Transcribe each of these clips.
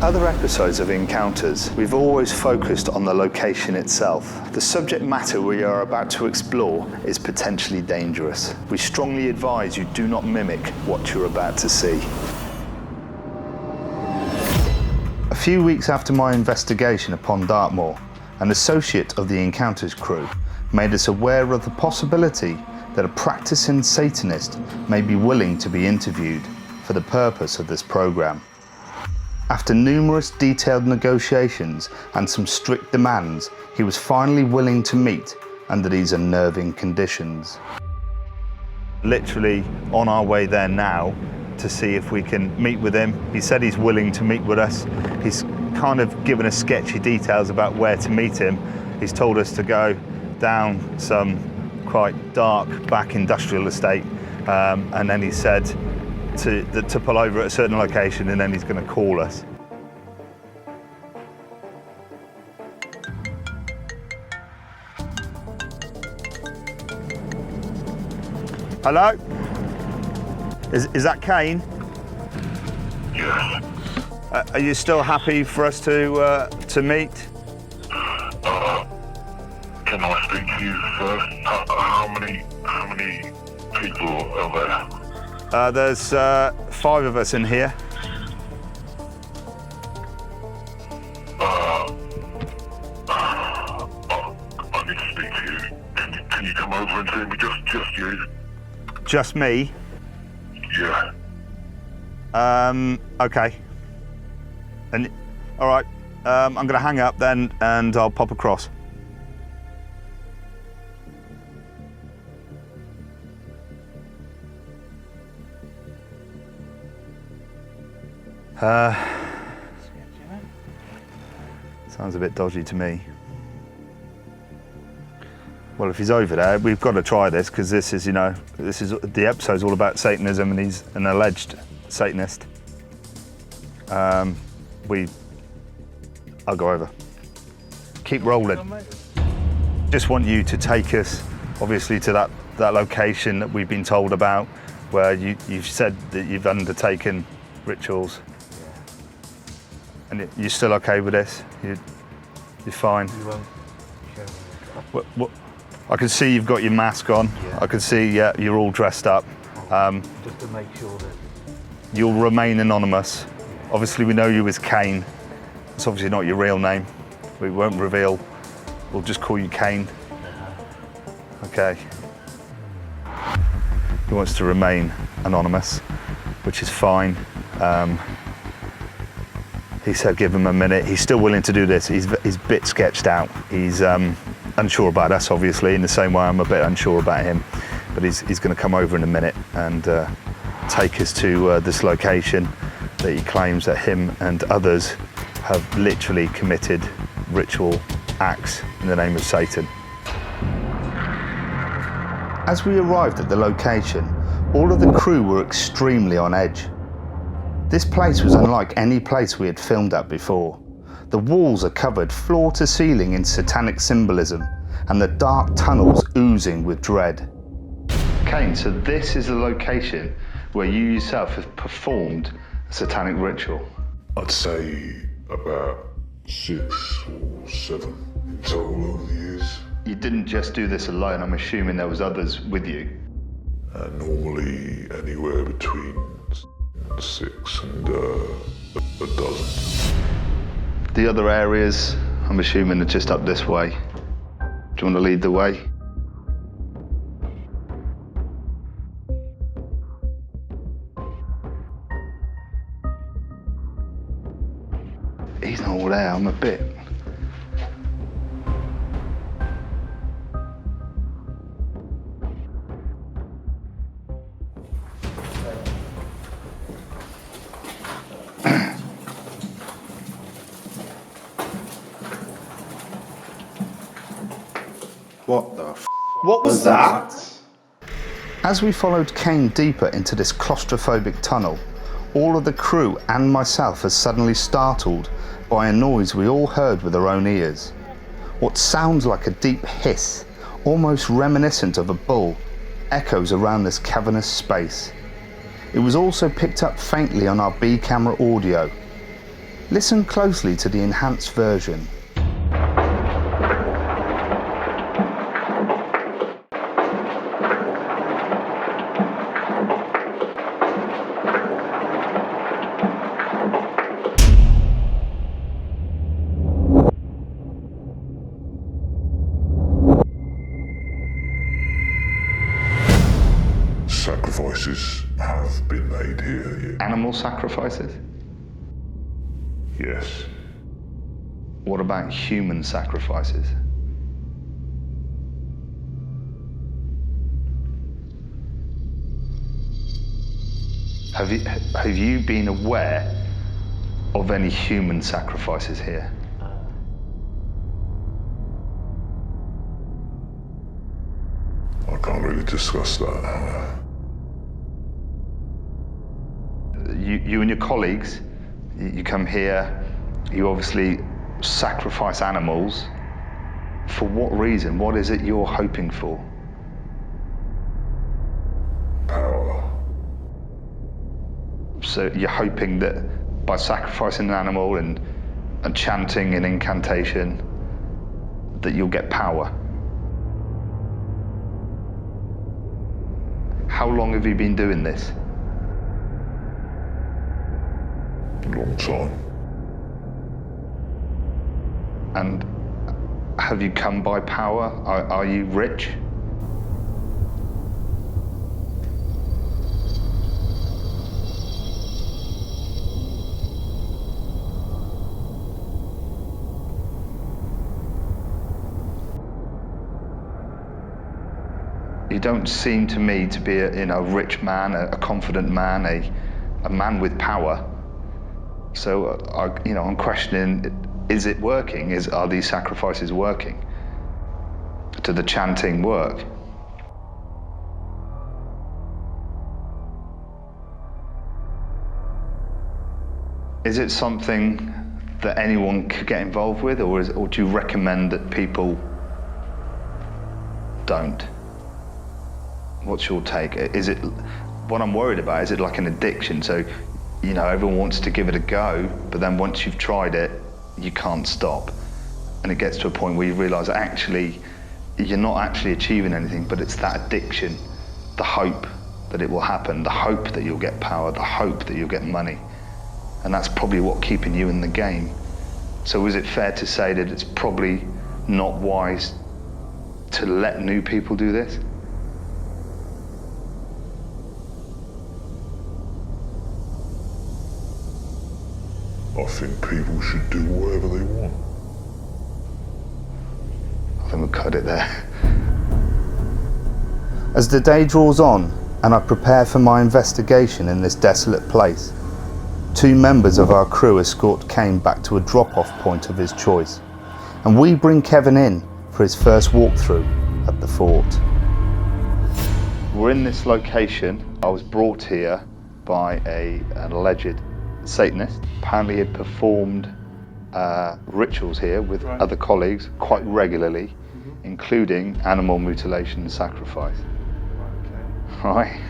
other episodes of Encounters, we've always focused on the location itself. The subject matter we are about to explore is potentially dangerous. We strongly advise you do not mimic what you're about to see. A few weeks after my investigation upon Dartmoor, an associate of the Encounters crew made us aware of the possibility that a practicing Satanist may be willing to be interviewed for the purpose of this program. After numerous detailed negotiations and some strict demands, he was finally willing to meet under these unnerving conditions. Literally on our way there now to see if we can meet with him. He said he's willing to meet with us. He's kind of given us sketchy details about where to meet him. He's told us to go down some quite dark back industrial estate, and then he said to pull over at a certain location, and then he's going to call us. Hello? Is that Kane? Yes. Are you still happy for us to meet? Can I speak to you first? How many people are there? There's 5 of us in here. I need to speak to you. Can you come over and see me? Just you? Just me? Yeah. Okay. And all right. I'm going to hang up then, and I'll pop across. Sounds a bit dodgy to me. Well, if he's over there, we've got to try this, because this is, the episode's all about Satanism, and he's an alleged Satanist. I'll go over. Keep rolling. Just want you to take us, obviously, to that location that we've been told about, where you've said that you've undertaken rituals. And you're still okay with this? You're fine? You won't show me What? I can see you've got your mask on. Yeah. I can see you're all dressed up. just to make sure that... You'll remain anonymous. Yeah. Obviously, we know you as Kane. It's obviously not your real name. We won't reveal. We'll just call you Kane. Okay. He wants to remain anonymous, which is fine. He said give him a minute. He's still willing to do this. He's a bit sketched out. He's unsure about us, obviously, in the same way I'm a bit unsure about him. But he's going to come over in a minute and take us to this location that he claims that him and others have literally committed ritual acts in the name of Satan. As we arrived at the location, all of the crew were extremely on edge. This place was unlike any place we had filmed at before. The walls are covered floor to ceiling in satanic symbolism, and the dark tunnels oozing with dread. Kane, so this is the location where you yourself have performed a satanic ritual? I'd say about 6 or 7 in total over the years. You didn't just do this alone, I'm assuming there was others with you? Normally anywhere between 6 and a dozen. The other areas, I'm assuming, are just up this way. Do you want to lead the way? He's not all there, I'm a bit. What the f***? What was that? As we followed Kane deeper into this claustrophobic tunnel, all of the crew and myself are suddenly startled by a noise we all heard with our own ears. What sounds like a deep hiss, almost reminiscent of a bull, echoes around this cavernous space. It was also picked up faintly on our B camera audio. Listen closely to the enhanced version. Sacrifices have been made here, Animal sacrifices? yes. What about human sacrifices? Have you been aware of any human sacrifices here? I can't really discuss that. You and your colleagues, you come here, you obviously sacrifice animals. For what reason? What is it you're hoping for? Power. So you're hoping that by sacrificing an animal and chanting an incantation, that you'll get power. How long have you been doing this? Long time. And have you come by power? Are you rich? You don't seem to me to be a rich man, a confident man, a man with power. So I'm questioning: is it working? Are these sacrifices working? Do the chanting work? Is it something that anyone could get involved with, or do you recommend that people don't? What's your take? Is it, what I'm worried about, is it like an addiction? So, everyone wants to give it a go, but then once you've tried it, you can't stop. And it gets to a point where you realise that actually, you're not actually achieving anything, but it's that addiction, the hope that it will happen, the hope that you'll get power, the hope that you'll get money. And that's probably what's keeping you in the game. So is it fair to say that it's probably not wise to let new people do this? I think people should do whatever they want. I think we'll cut it there. As the day draws on and I prepare for my investigation in this desolate place, 2 members of our crew escort Kane back to a drop-off point of his choice, and we bring Kevin in for his first walkthrough at the fort. We're in this location. I was brought here by an alleged Satanist. Apparently he had performed rituals here with other colleagues quite regularly, including animal mutilation and sacrifice. Okay. Right?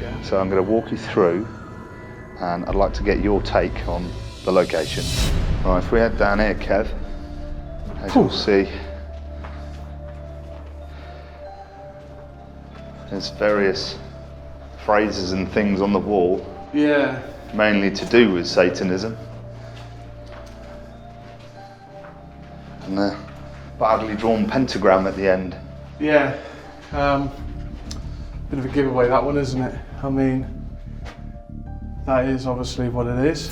Yeah. So I'm going to walk you through, and I'd like to get your take on the location. All right, if we head down here, Kev, as you'll see, there's various phrases and things on the wall, Yeah. mainly to do with Satanism. And a badly drawn pentagram at the end. Yeah. Bit of a giveaway, that one, isn't it? I mean, that is obviously what it is.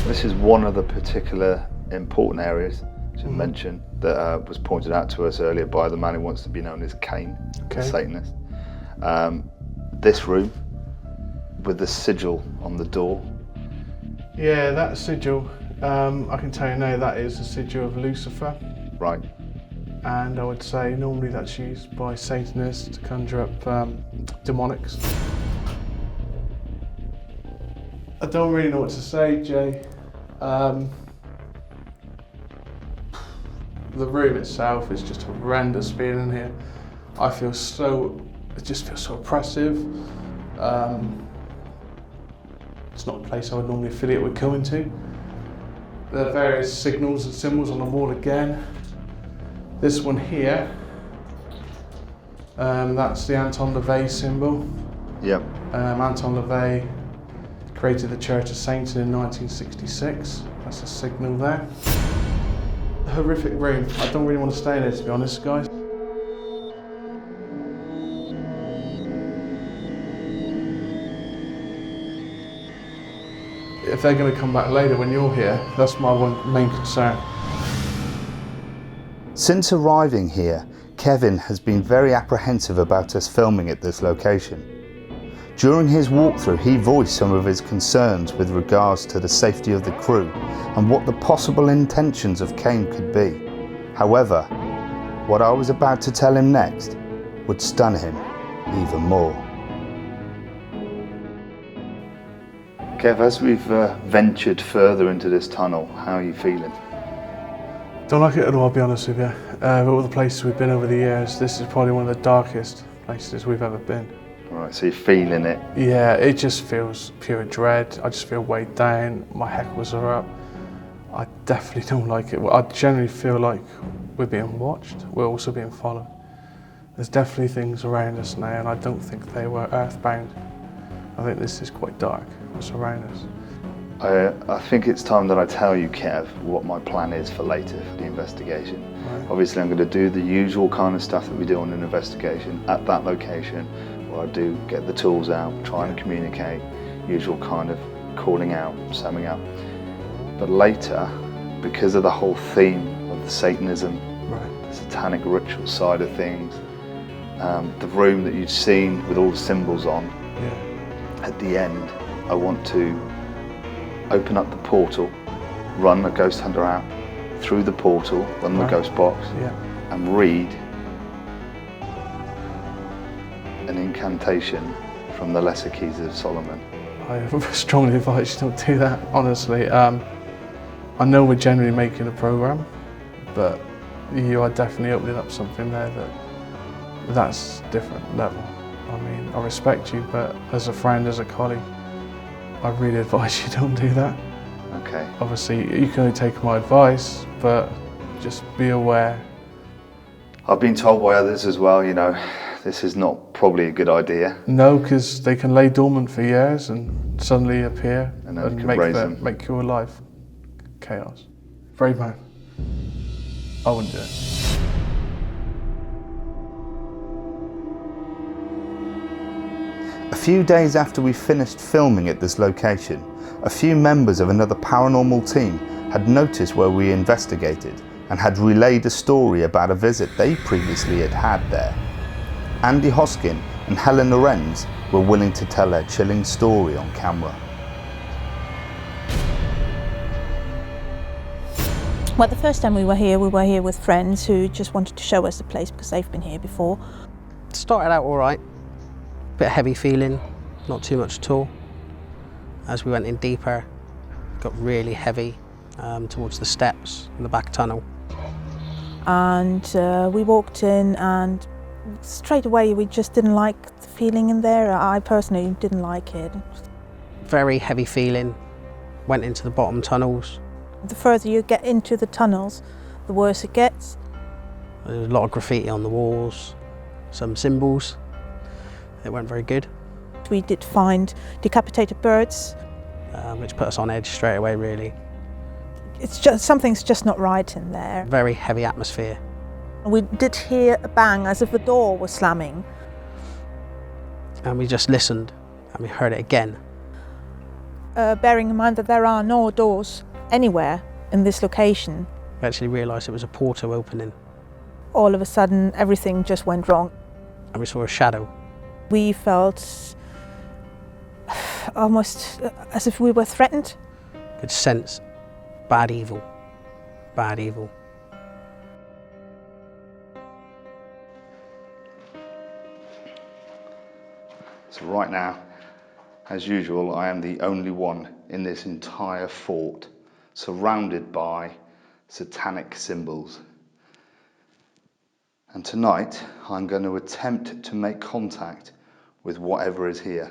This is one of the particular important areas to mention that was pointed out to us earlier by the man who wants to be known as Cain, the Satanist. This room with the sigil on the door. Yeah, that sigil, I can tell you now, that is the sigil of Lucifer. Right. And I would say normally that's used by Satanists to conjure up demonics. I don't really know what to say, Jay. The room itself is just a horrendous feeling here. It just feels so oppressive. It's not a place I would normally affiliate with coming to. the various signals and symbols on the wall again. This one here, that's the Anton LaVey symbol. Yep. Anton LaVey created the Church of Satan in 1966. That's a signal there. A horrific room. I don't really want to stay there, to be honest, guys. If they're going to come back later when you're here, that's my one main concern. Since arriving here, Kevin has been very apprehensive about us filming at this location. During his walkthrough, he voiced some of his concerns with regards to the safety of the crew and what the possible intentions of Kane could be. However, what I was about to tell him next would stun him even more. Kev, as we've ventured further into this tunnel, how are you feeling? Don't like it at all, I'll be honest with you. All the places we've been over the years, this is probably one of the darkest places we've ever been. Right, so you're feeling it? Yeah, it just feels pure dread. I just feel weighed down, my hackles are up. I definitely don't like it. I generally feel like we're being watched, we're also being followed. There's definitely things around us now, and I don't think they were earthbound. I think this is quite dark, what's around us. I think it's time that I tell you, Kev, what my plan is for later for the investigation. Right. Obviously, I'm going to do the usual kind of stuff that we do on an investigation at that location, where I do get the tools out, try and communicate, usual kind of calling out, summing up. But later, because of the whole theme of the Satanism, Right. the satanic ritual side of things, the room that you've seen with all the symbols on, Yeah. at the end, I want to open up the portal, run a ghost hunter out through the portal, run the Right. ghost box, Yeah. and read an incantation from the Lesser Keys of Solomon. I strongly advise you don't do that, honestly. I know we're generally making a programme, but you are definitely opening up something there that's different level. I mean, I respect you, but as a friend, as a colleague, I really advise you don't do that. Okay. Obviously, you can only take my advice, but just be aware. I've been told by others as well, you know, this is not probably a good idea. No, because they can lay dormant for years and suddenly appear And then you can raise them. make your life chaos. Brave man. I wouldn't do it. A few days after we finished filming at this location, a few members of another paranormal team had noticed where we investigated and had relayed a story about a visit they previously had there. Andy Hoskin and Helen Lorenz were willing to tell their chilling story on camera. Well, the first time we were here with friends who just wanted to show us the place because they've been here before. Started out all right, bit heavy feeling, not too much at all. As we went in deeper, it got really heavy towards the steps in the back tunnel. And we walked in and straight away we just didn't like the feeling in there. I personally didn't like it. Very heavy feeling, went into the bottom tunnels. The further you get into the tunnels, the worse it gets. There was a lot of graffiti on the walls, some symbols. It weren't very good. We did find decapitated birds. Which put us on edge straight away, really. It's just, something's just not right in there. Very heavy atmosphere. We did hear a bang as if the door was slamming. And we just listened and we heard it again. Bearing in mind that there are no doors anywhere in this location. We actually realised it was a portal opening All of a sudden, everything just went wrong. and we saw a shadow. We felt almost as if we were threatened. Could sense bad evil, bad evil. So right now, as usual, I am the only one in this entire fort, surrounded by satanic symbols. And tonight, I'm going to attempt to make contact with whatever is here.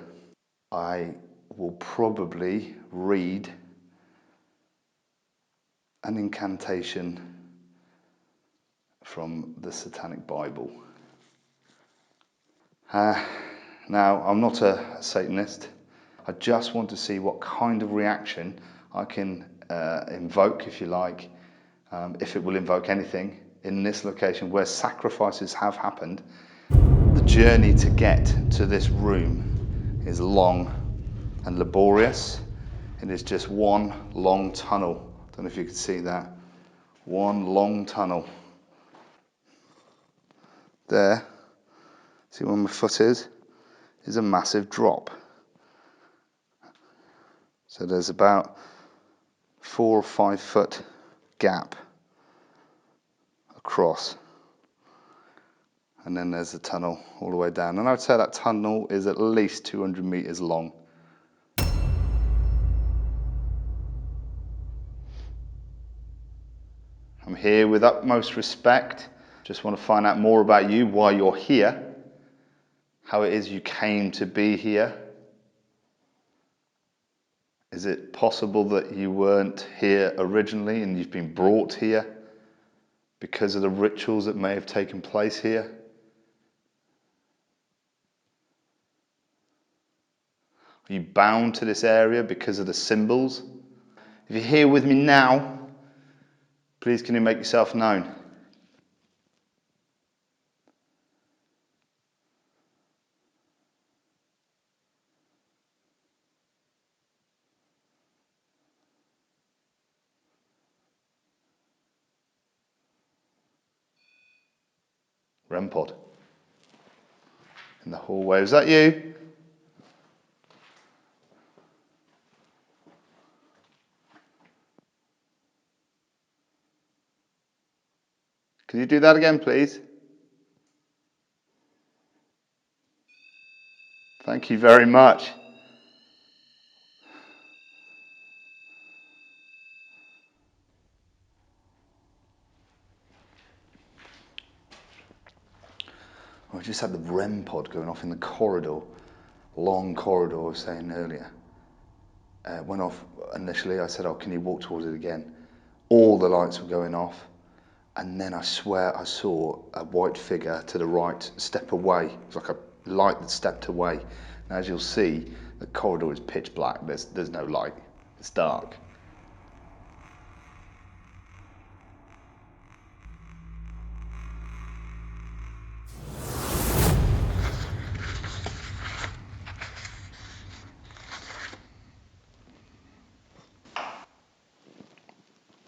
I will probably read An incantation from the Satanic Bible. Now, I'm not a Satanist. I just want to see what kind of reaction I can invoke, if you like, if it will invoke anything in this location where sacrifices have happened. The journey to get to this room is long and laborious. It is just one long tunnel. Don't know if you can see that. One long tunnel. There, see where my foot is a massive drop. So there's about 4 or 5 foot gap across. And then there's the tunnel all the way down. And I would say that tunnel is at least 200 meters long. I'm here with utmost respect. Just want to find out more about you, why you're here, how it is you came to be here. Is it possible that you weren't here originally and you've been brought here because of the rituals that may have taken place here? Are you bound to this area because of the symbols? If you're here with me now, please can you make yourself known? REM pod. In the hallway. Was that you? Can you do that again, please? Thank you very much. I just had the REM pod going off in the corridor, long corridor I was saying earlier. Went off initially, I said, oh, can you walk towards it again? All the lights were going off. And then I swear I saw a white figure to the right step away. It was like a light that stepped away. And as you'll see, the corridor is pitch black. There's no light. It's dark.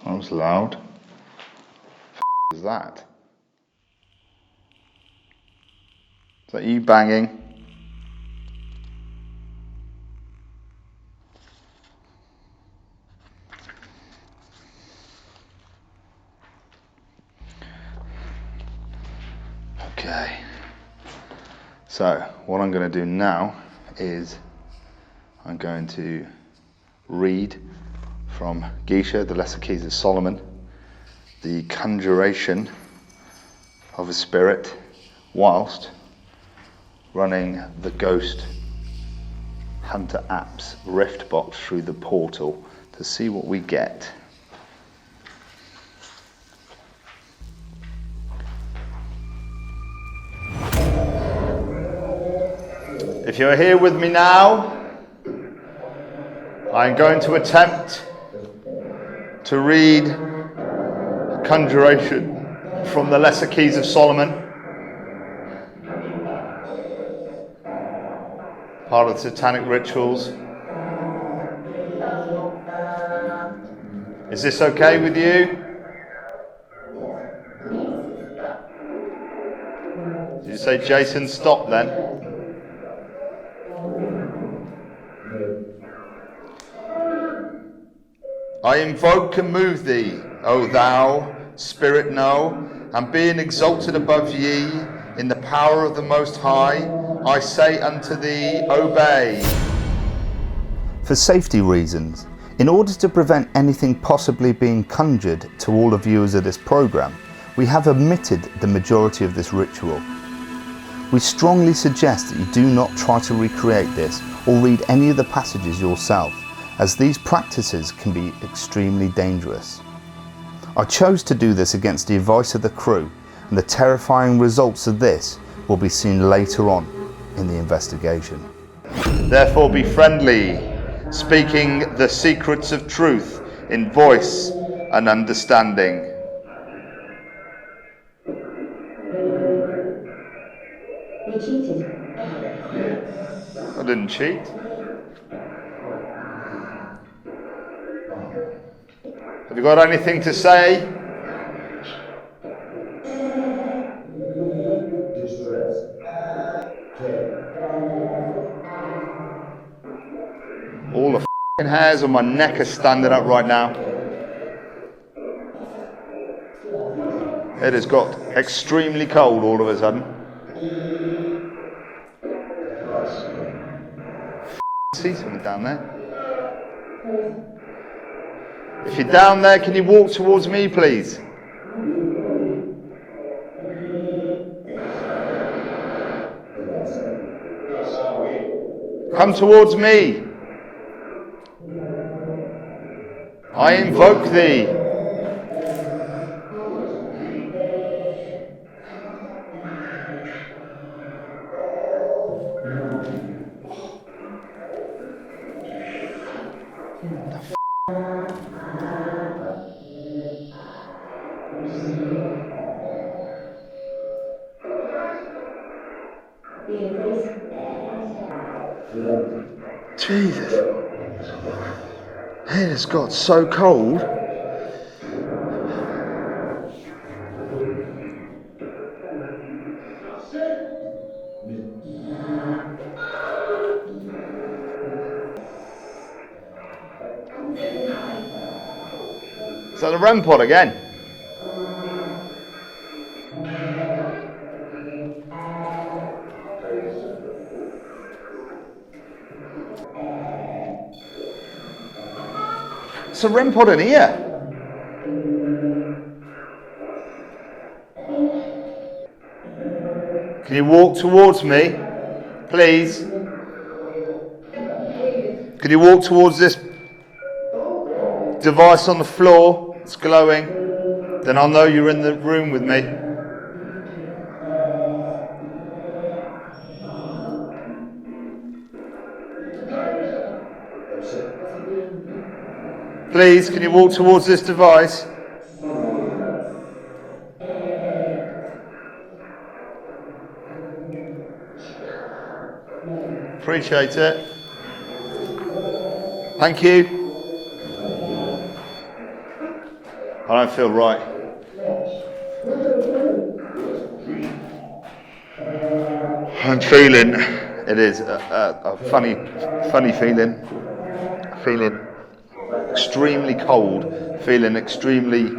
That was loud. What is that? Is that you banging? Okay. So, what I'm going to do now is I'm going to read from Geisha, the Lesser Keys of Solomon, the conjuration of a spirit whilst running the Ghost Hunter app's rift box through the portal to see what we get. If you're here with me now, I'm going to attempt to read a conjuration from the Lesser Keys of Solomon, part of the Satanic rituals. Is this okay with you? Did you say, Jason, stop then? I invoke and move thee, O thou, Spirit no, and being exalted above ye in the power of the Most High, I say unto thee, obey. For safety reasons, in order to prevent anything possibly being conjured to all the viewers of this program, we have omitted the majority of this ritual. We strongly suggest that you do not try to recreate this or read any of the passages yourself, as these practices can be extremely dangerous. I chose to do this against the advice of the crew, and the terrifying results of this will be seen later on in the investigation. Therefore be friendly, speaking the secrets of truth in voice and understanding. We cheated. I didn't cheat. Have you got anything to say? All the f***ing hairs on my neck are standing up right now. It has got extremely cold all of a sudden. See something down there? If you're down there, can you walk towards me, please? Come towards me. I invoke thee. Jesus. It has got so cold. Is that the REM pod again? It's a REM pod in here. Can you walk towards me, please? Can you walk towards this device on the floor? It's glowing. Then I'll know you're in the room with me. Please, can you walk towards this device? Appreciate it. Thank you. I don't feel right. I'm feeling, it is a funny feeling. Feeling extremely cold, feeling extremely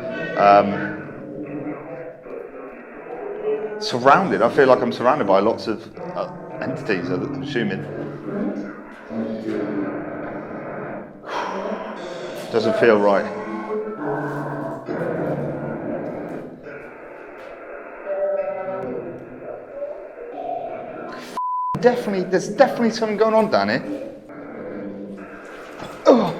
surrounded. I feel like I'm surrounded by lots of entities, I'm assuming. Doesn't feel right. There's definitely something going on down here. Oh.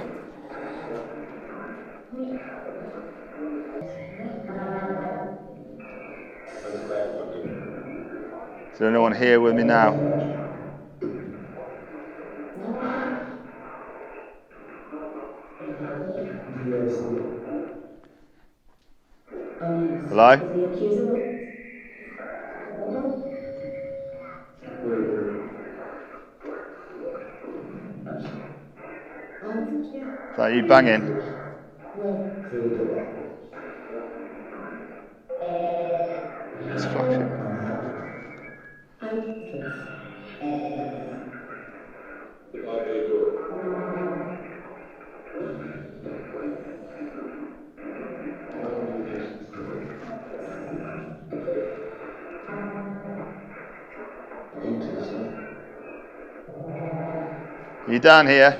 Is there anyone here with me now? Hello? Is that you banging? It's flashing. You down here?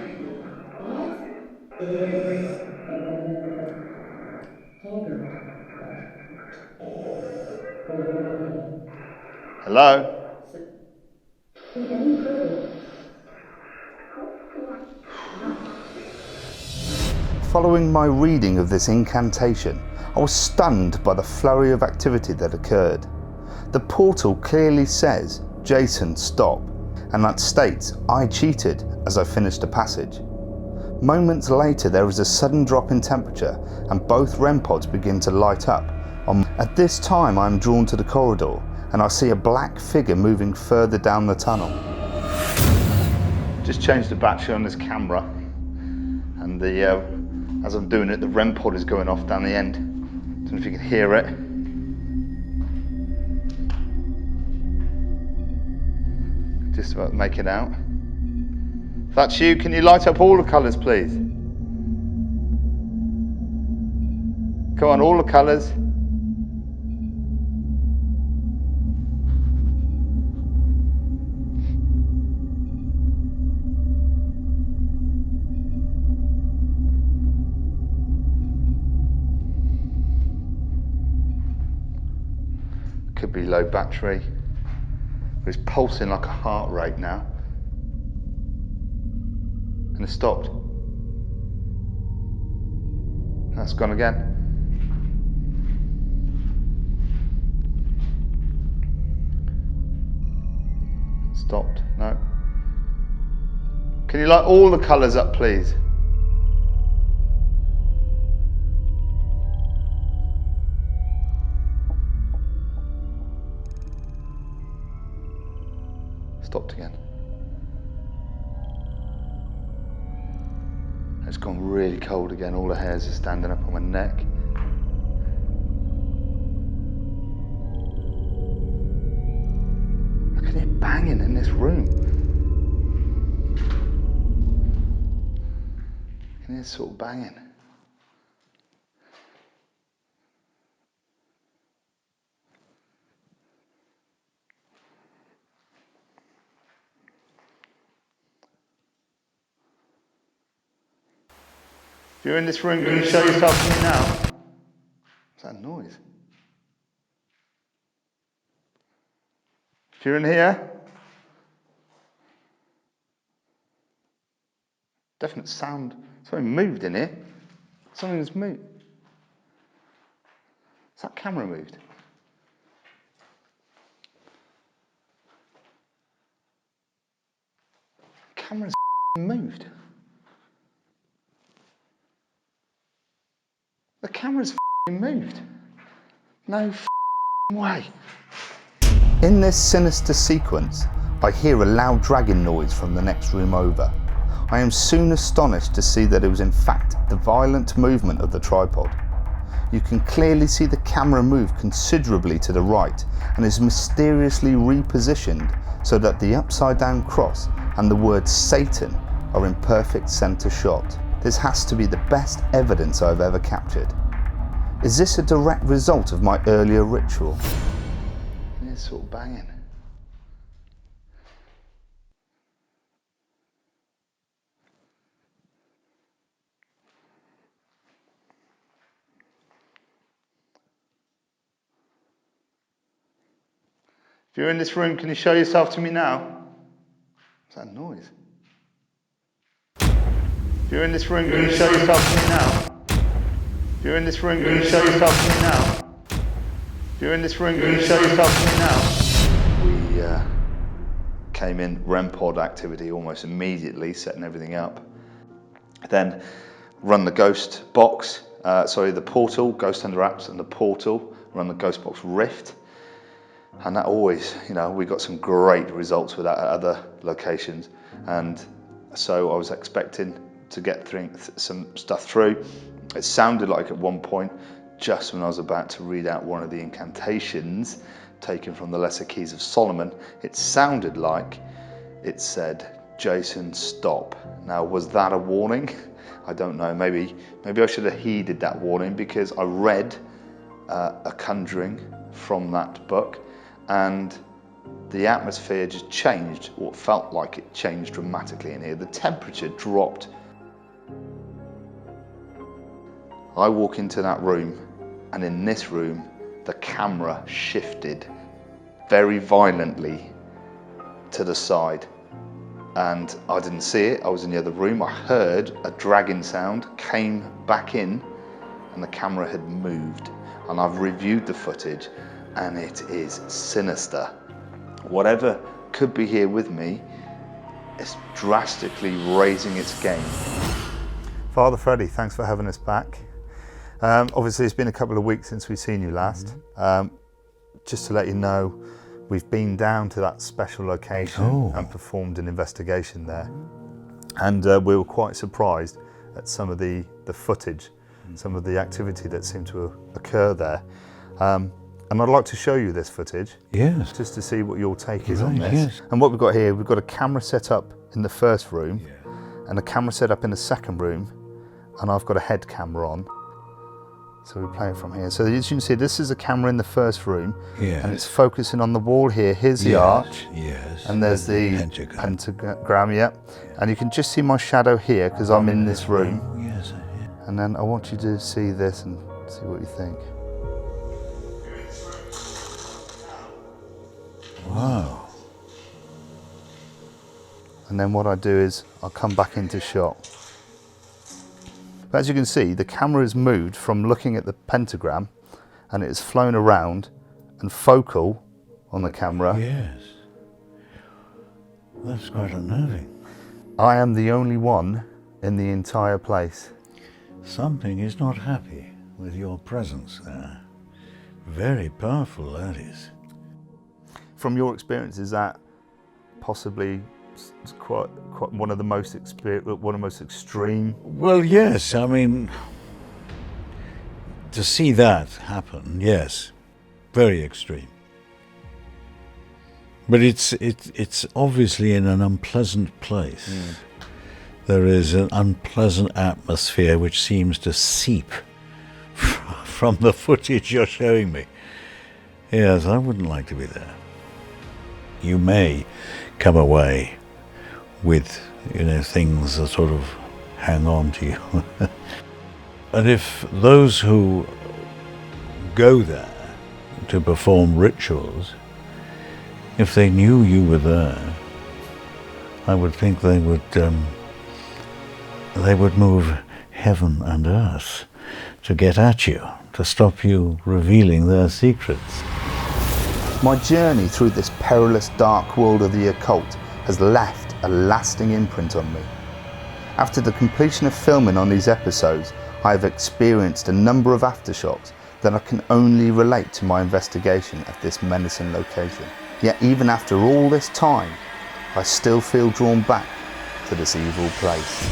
Hello? Following my reading of this incantation, I was stunned by the flurry of activity that occurred. The portal clearly says, "Jason, stop," and that states I cheated as I finished a passage. Moments later, there is a sudden drop in temperature and both REM pods begin to light up. At this time, I am drawn to the corridor and I see a black figure moving further down the tunnel. Just changed the battery on this camera, and as I'm doing it, the REM pod is going off down the end. Don't know if you can hear it. Just about to make it out. If that's you, can you light up all the colours, please? Come on, all the colours. Could be low battery. It's pulsing like a heart rate now. And it stopped. That's gone again. Stopped. No. Can you light all the colours up, please? Stopped again. It's gone really cold again. All the hairs are standing up on my neck. I can hear banging in this room. I can hear sort of banging. If you're in this room, can you show yourself to me now? What's that noise? If you're in here, definite sound. Something moved in here. Something's moved. Is that camera moved? Camera's moved. The camera's moved. No way. In this sinister sequence, I hear a loud dragging noise from the next room over. I am soon astonished to see that it was in fact the violent movement of the tripod. You can clearly see the camera move considerably to the right and is mysteriously repositioned so that the upside down cross and the word Satan are in perfect center shot. This has to be the best evidence I've ever captured. Is this a direct result of my earlier ritual? It's sort of banging. If you're in this room, can you show yourself to me now? What's that noise? If you're in this room, can you show yourself to me now? If you're in this room, can you show yourself to me now? If you're in this room, can you show yourself to me now? We came in REM pod activity almost immediately, setting everything up. Then run the ghost box, the portal, Ghost Under Wraps and the portal, run the ghost box rift. And that always, we got some great results with that at other locations. And so I was expecting to get some stuff through. It sounded like at one point, just when I was about to read out one of the incantations taken from the Lesser Keys of Solomon, it sounded like it said, "Jason, stop." Now, was that a warning? I don't know. Maybe I should have heeded that warning, because I read a conjuring from that book, and the atmosphere just changed, or felt like it changed dramatically in here. The temperature dropped. I walk into that room, and in this room, the camera shifted very violently to the side. And I didn't see it, I was in the other room. I heard a dragging sound, came back in, and the camera had moved, and I've reviewed the footage and it is sinister. Whatever could be here with me is drastically raising its game. Father Freddie, thanks for having us back. Obviously it's been a couple of weeks since we've seen you last. Just to let you know, we've been down to that special location and performed an investigation there. And we were quite surprised at some of the footage, some of the activity that seemed to occur there. And I'd like to show you this footage. Yes. Just to see what your take is on Right, this. yes. And what we've got here, we've got a camera set up in the first room and a camera set up in the second room, and I've got a head camera on. So we're playing from here. So as you can see, this is a camera in the first room, Yes. and it's focusing on the wall here. Here's the arch, Yes. and there's the pentagram, yeah. And you can just see my shadow here because I'm in this room. Yes. And then I want you to see this and see what you think. Wow. And then what I do is I'll come back into shot. But as you can see, the camera has moved from looking at the pentagram, and it has flown around and focal on the camera. Yes. That's quite unnerving. I am the only one in the entire place. Something is not happy with your presence there. Very powerful, that is. From your experience, is that possibly quite one of the most extreme? Well, yes. I mean, to see that happen, yes, very extreme. But it's obviously in an unpleasant place. There is an unpleasant atmosphere which seems to seep from the footage you're showing me. Yes, I wouldn't like to be there. You may come away with, things that sort of hang on to you. And if those who go there to perform rituals, if they knew you were there, I would think they would move heaven and earth to get at you, to stop you revealing their secrets. My journey through this perilous dark world of the occult has left a lasting imprint on me. After the completion of filming on these episodes, I have experienced a number of aftershocks that I can only relate to my investigation of this menacing location. Yet even after all this time, I still feel drawn back to this evil place.